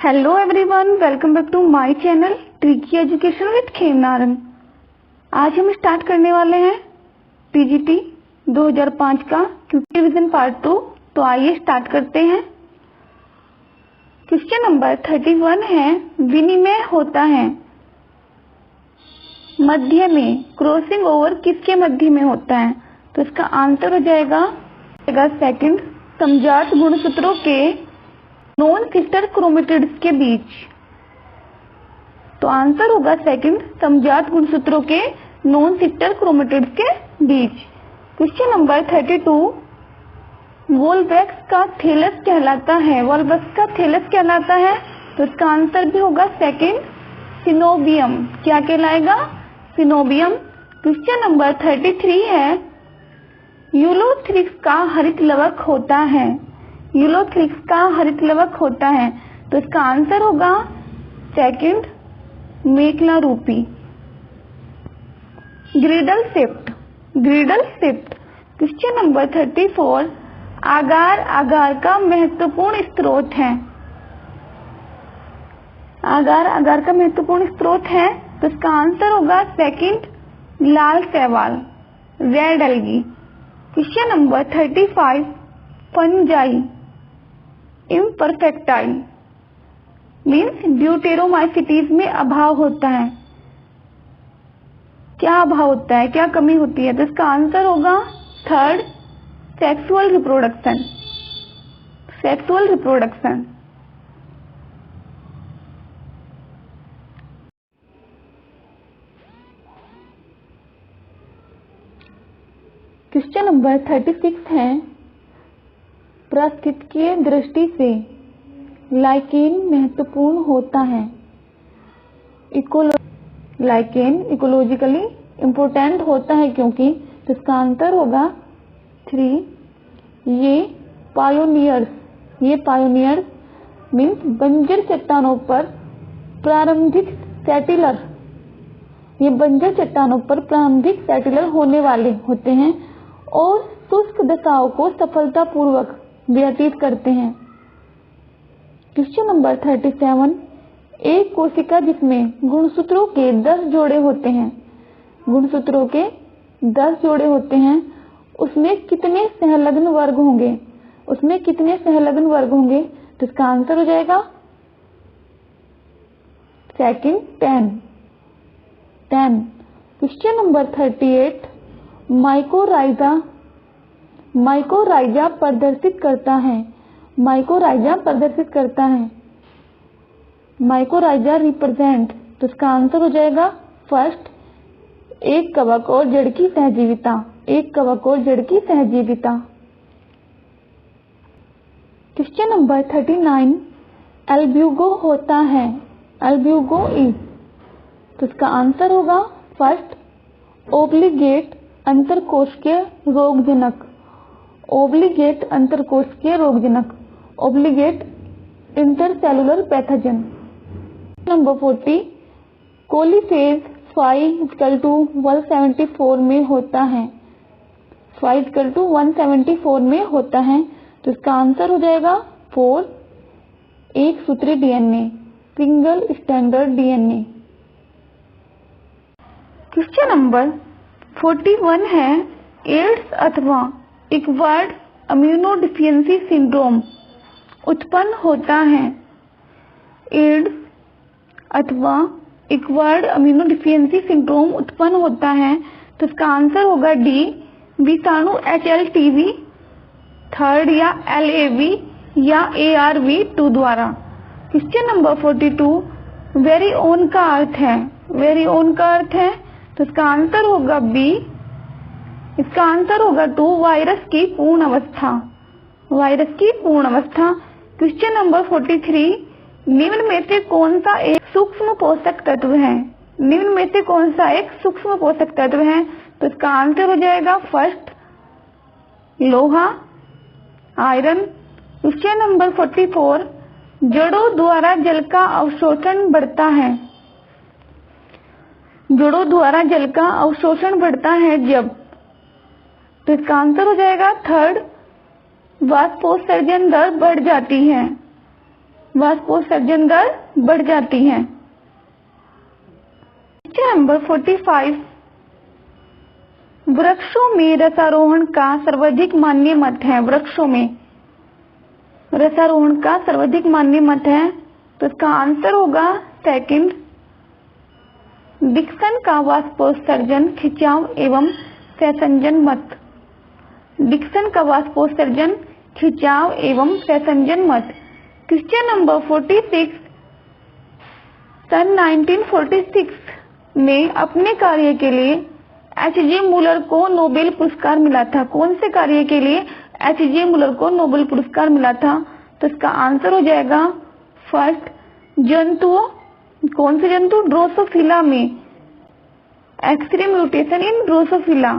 Hello everyone, welcome back to my channel tricky education with Khemnaran. आज हम start करने वाले हैं टीजीटी 2005 का क्यूटी रिवीजन पार्ट 2। तो आइए स्टार्ट करते हैं। क्वेश्चन नंबर 31 है, विनिमय होता है मध्य में, क्रॉसिंग ओवर किसके मध्य में होता है? तो इसका आंसर हो जाएगा सेकंड, समजात गुणसूत्रों के नॉन सिस्टर क्रोमेटिड्स के बीच। तो आंसर होगा सेकंड, समजात गुणसूत्रों के नॉन सिस्टर क्रोमेटिड्स के बीच। क्वेश्चन नंबर 32, वोल्वैक्स का थैलस कहलाता है। वोल्वैक्स का थैलस कहलाता है, तो इसका आंसर भी होगा सेकंड, सिनोबियम। क्या कहलाएगा? सिनोबियम। क्वेश्चन नंबर 33 है, यूलोथ्रिक्स का हरित लवक होता है। यूलोथ्रिक्स का हरित लवक होता है, तो इसका आंसर होगा सेकंड, मेखला रूपी। ग्रिडल शिफ्ट। ग्रिडल शिफ्ट। क्वेश्चन नंबर 34, आगार आगार का महत्वपूर्ण स्रोत है। आगार आगार का महत्वपूर्ण स्रोत है, तो इसका आंसर होगा सेकंड, लाल शैवाल, red algae. Question number 35, fungi imperfecti means deuteromycetes में अभाव होता है। क्या अभाव होता है, क्या कमी होती है? तो इसका आंसर होगा third, sexual reproduction. Sexual reproduction. Question number 36 है, पारिस्थितिकीय दृष्टि से लाइकेन महत्वपूर्ण होता है। लाइकेन इकोलॉजिकली इम्पोर्टेंट होता है क्योंकि, तो इसका आंसर होगा 3, ये पायोनियर्स मीन्स बंजर चट्टानों पर प्रारंभिक सेटिलर, ये बंजर चट्टानों पर प्रारंभिक सेटिलर होने वाले होते हैं और शुष्क दशाओं को सफलतापूर्वक व्यतीत करते हैं। क्वेश्चन नंबर 37, एक कोशिका जिसमें गुणसूत्रों के 10 जोड़े होते हैं, गुणसूत्रों के 10 जोड़े होते हैं, उसमें कितने सहलग्न वर्ग होंगे? उसमें कितने सहलग्न वर्ग होंगे? तो इसका आंसर हो जाएगा सेकंड, 10। क्वेश्चन नंबर 38, माइकोराइजा प्रदर्शित करता है। माइकोराइजा प्रदर्शित करता है। माइकोराइजा रिप्रेजेंट, तो इसका आंसर हो जाएगा फर्स्ट, एक कवक और जड़ की सहजीविता। एक कवक और जड़ की सहजीविता। क्वेश्चन नंबर 39, एल्ब्यूगो होता है। एल्ब्यूगो इज, तो इसका आंसर होगा फर्स्ट, ओब्लिगेट अंतरकोशिकीय रोगजनक। ओब्लिगेट अंतरकोशिकीय रोगजनक, ओब्लिगेट इंटरसेलुलर पैथोजन। नंबर 40, कोलीफेज 5=174 में होता है। 5=174 में होता है, तो इसका आंसर हो जाएगा 4, एक सूत्री DNA, single standard DNA. Question number 41 है, एड्स अथवा एक्वायर्ड इम्यूनोडेफिशिएंसी सिंड्रोम उत्पन्न होता है। एड्स अथवा एक्वायर्ड इम्यूनोडेफिशिएंसी सिंड्रोम उत्पन्न होता है, तो इसका आंसर होगा डी, विषाणु HLTV थर्ड या LAV या ARV2 द्वारा। क्वेश्चन नंबर 42, वेरिओन का अर्थ है। वेरिओन का अर्थ है, तो इसका आंसर होगा बी, इसका आंसर होगा 2, वायरस की पूर्ण अवस्था। वायरस की पूर्ण अवस्था। क्वेश्चन नंबर 43, निम्न में से कौन सा एक सूक्ष्म पोषक तत्व है? निम्न में से कौन सा एक सूक्ष्म पोषक तत्व है? तो इसका आंसर हो जाएगा फर्स्ट, लोहा, आयरन। क्वेश्चन नंबर 44, जड़ों द्वारा जल का अवशोषण बढ़ता है। जड़ों द्वारा जल का अवशोषण बढ़ता है जब, तो इसका आंसर हो जाएगा थर्ड, वाष्पोत्सर्जन दर बढ़ जाती है। वाष्पोत्सर्जन दर बढ़ जाती है। नंबर 45, वृक्षों में रसारोहण का सर्वाधिक मान्य मत है। वृक्षों में रसारोहण का सर्वाधिक मान्य मत है, तो इसका आंसर होगा सेकंड, डिक्सन का वाष्पोत्सर्जन, खिंचाव एवं संसंजन मत। डिक्सन का वाष्पोत्सर्जन, खिंचाव एवं संसंजन मत। क्वेश्चन नंबर 46, सन 1946 में अपने कार्य के लिए एच.जे. मूलर को नोबेल पुरस्कार मिला था। कौन से कार्य के लिए एच.जे. मूलर को नोबेल पुरस्कार मिला था? तो इसका आंसर हो जाएगा फर्स्ट, जंतुओं, कौन से जंतु? ड्रोसोफिला में, x ray mutation in Drosophila.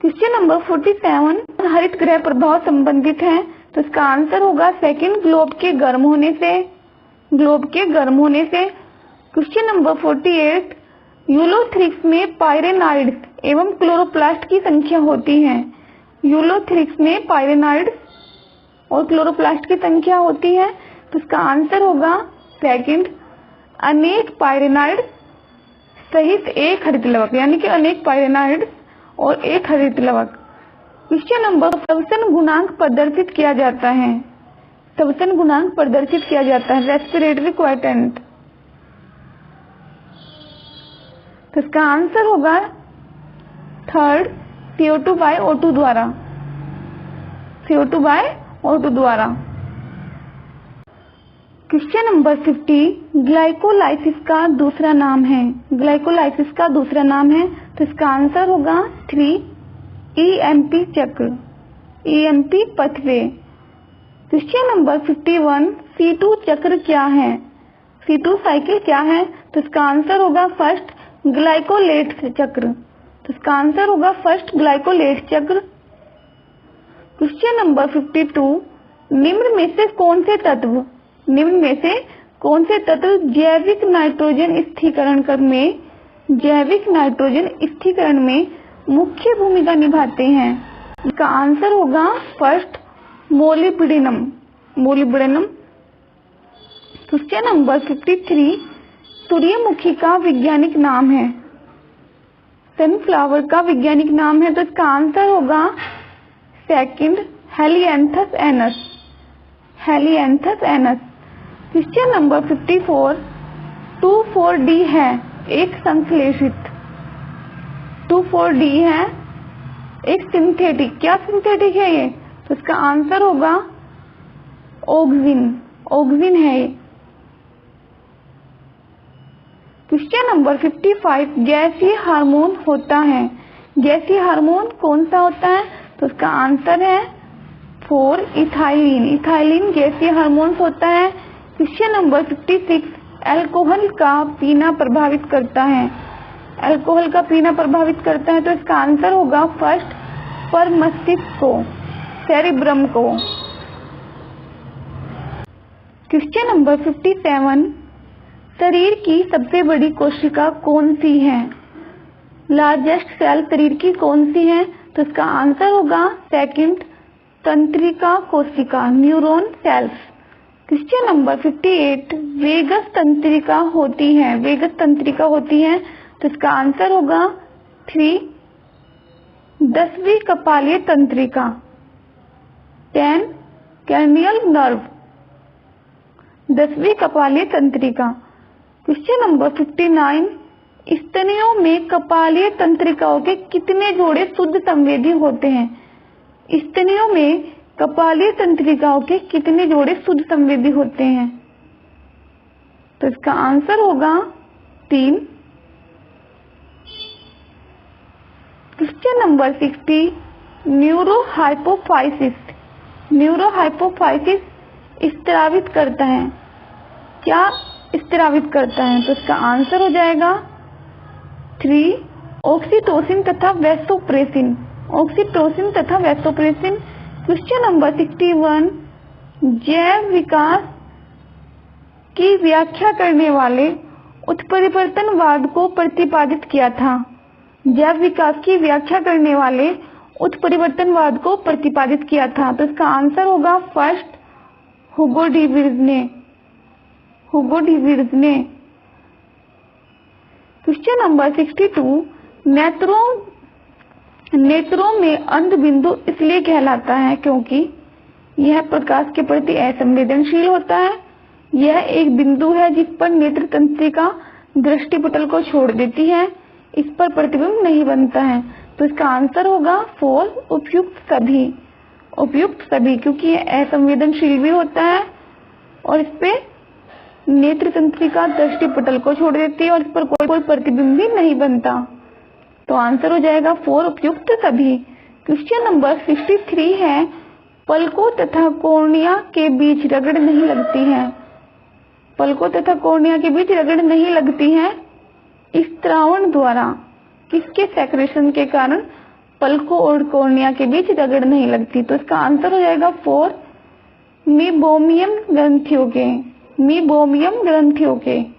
Question number 47, हरित गृह प्रभाव संबंधित है, तो इसका आंसर होगा सेकंड, ग्लोब के गर्म होने से। ग्लोब के गर्म होने से। क्वेश्चन नंबर 48, यूलोथ्रिक्स में पायरेनाइड्स एवं क्लोरोप्लास्ट की संख्या होती है। यूलोथ्रिक्स में पायरेनाइड्स और क्लोरोप्लास्ट की संख्या होती है, तो इसका आंसर होगा सेकंड, अनेक पायरेनाइड्स सहित एक हरित लवक, यानी कि अनेक पायरेनाइड्स और एक हरित लवक। क्वेश्चन नंबर, श्वसन गुणांक प्रदर्शित किया जाता है। श्वसन गुणांक प्रदर्शित किया जाता है, रेस्पिरेटरी क्वाइटेंट। तो इसका आंसर होगा थर्ड, CO2 बाय O2 द्वारा। CO2 बाय O2 द्वारा। क्वेश्चन नंबर 50, ग्लाइकोलाइसिस का दूसरा नाम है। ग्लाइकोलाइसिस का दूसरा नाम है, तो इसका आंसर होगा 3, EMP चक्र, EMP पथवे। क्वेश्चन नंबर 51, C2 चक्र क्या है? C2 साइकिल क्या है? तो इसका आंसर होगा फर्स्ट, ग्लाइकोलेट चक्र। तो इसका आंसर होगा फर्स्ट, ग्लाइकोलेट चक्र। क्वेश्चन नंबर 52, निम्न में से कौन से तत्व जैविक नाइट्रोजन स्थिरीकरण में मुख्य भूमिका निभाते हैं? इसका आंसर होगा फर्स्ट, मोलिब्डेनम। क्वेश्चन नंबर 53, सूर्यमुखी का वैज्ञानिक नाम है। सनफ्लावर का वैज्ञानिक नाम है, तो इसका आंसर होगा second, helianthus annuus. Question number 54, 2,4-D है एक संश्लेषित। 2,4-D है एक सिंथेटिक। क्या सिंथेटिक है ये? तो इसका आंसर होगा ऑक्सिन है ये। क्वेश्चन नंबर 55, गैसीय हार्मोन होता है। गैसीय हार्मोन कौन सा होता है? तो इसका आंसर है 4, इथाइलिन गैसीय हार्मोन होता है। क्वेश्चन नंबर 56, अल्कोहल का पीना प्रभावित करता है। अल्कोहल का पीना प्रभावित करता है, तो इसका आंसर होगा फर्स्ट, पर मस्तिष्क को, सेरिब्रम को। क्वेश्चन नंबर 57, शरीर की सबसे बड़ी कोशिका कौन सी है? लार्जेस्ट सेल शरीर की कौन सी है? तो इसका आंसर होगा सेकंड, तंत्रिका कोशिका, neuron cells. Question number 58, vagus तंत्रिका होती है, तो इसका आंसर होगा 3, 10वीं कपालीय तंत्रिका, 10, कैर्नियल नर्व, 10वीं कपालीय तंत्रिका। क्वेश्चन नंबर 59, स्तनियों में कपालीय तंत्रिकाओं के कितने जोड़े शुद्ध संवेदी होते हैं? स्तनियों में कपालीय तंत्रिकाओं के कितने जोड़े शुद्ध संवेदी होते हैं? तो इसका आंसर होगा 3। क्वेश्चन नंबर 60, न्यूरोहाइपोफाइसिस स्त्रावित करता है। क्या स्त्रावित करता है? तो इसका आंसर हो जाएगा 3, ऑक्सीटोसिन तथा वैसोप्रेसिन। क्वेश्चन नंबर 61, जैव विकास की व्याख्या करने वाले उत्परिवर्तनवाद को प्रतिपादित किया था। जैव विकास की व्याख्या करने वाले उत्परिवर्तनवाद को प्रतिपादित किया था, तो इसका आंसर होगा फर्स्ट, हुगो डी विर्जने। क्वेश्चन नंबर 62, नेत्रों में अंध बिंदु इसलिए कहलाता है क्योंकि यह प्रकाश के प्रति असंवेदनशील होता है। यह एक बिंदु है जिस पर नेत्र तंत्रिका दृष्टिपटल को छोड़ देती है, इस पर प्रतिबिंब नहीं बनता है। तो इसका आंसर होगा 4, उपयुक्त सभी, क्योंकि यह असंवेदनशील भी होता है और इस पे नेत्र तंत्रिका दृष्टिपटल को छोड़ देती है और इस पर कोई प्रतिबिंब भी नहीं बनता। तो आंसर हो जाएगा 4, उपयुक्त सभी। क्वेश्चन नंबर 63 है, पलकों तथा कॉर्निया के बीच रगड़ नहीं लगती है। पलकों तथा कॉर्निया के बीच रगड़ नहीं लगती है स्त्रावण द्वारा। किसके सेक्रेशन के कारण पलकों और कॉर्निया के बीच रगड़ नहीं लगती? तो इसका आंसर हो जाएगा 4, मीबोमियम ग्रंथियों के।